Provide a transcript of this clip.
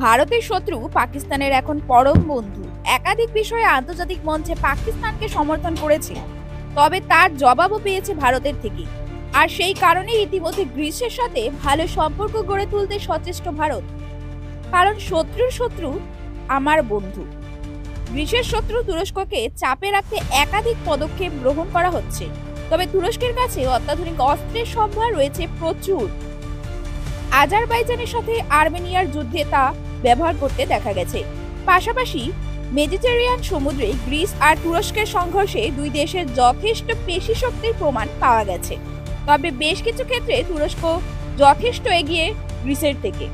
ভারতের শত্রু পাকিস্তানের এখন পরম বন্ধু। একাধিক বিষয়ে আন্তর্জাতিক মঞ্চে পাকিস্তানকে সমর্থন করেছে, তবে তার জবাবও পেয়েছে ভারতের থেকে। আর সেই কারণেই ইতিমধ্যে গ্রিসের সাথে ভালো সম্পর্ক গড়ে তুলতে সচেষ্ট ভারত। কারণ শত্রুর শত্রু আমার বন্ধু। গ্রিসের শত্রু তুরস্ককে চাপে রাখতে একাধিক পদক্ষেপ গ্রহণ করা হচ্ছে, তবে তুরস্কের কাছে অত্যাধুনিক অস্ত্রের সম্ভার রয়েছে প্রচুর। আজারবাইজানের সাথে আর্মেনিয়ার যুদ্ধে তা ব্যবহার করতে দেখা গেছে। পাশাপাশি মেডিটেরিয়ান সমুদ্রে গ্রিস আর তুরস্কের সংঘর্ষে দুই দেশের যথেষ্ট পেশি শক্তির প্রমাণ পাওয়া গেছে। তবে বেশ কিছু ক্ষেত্রে তুরস্ক যথেষ্ট এগিয়ে গ্রিসের থেকে।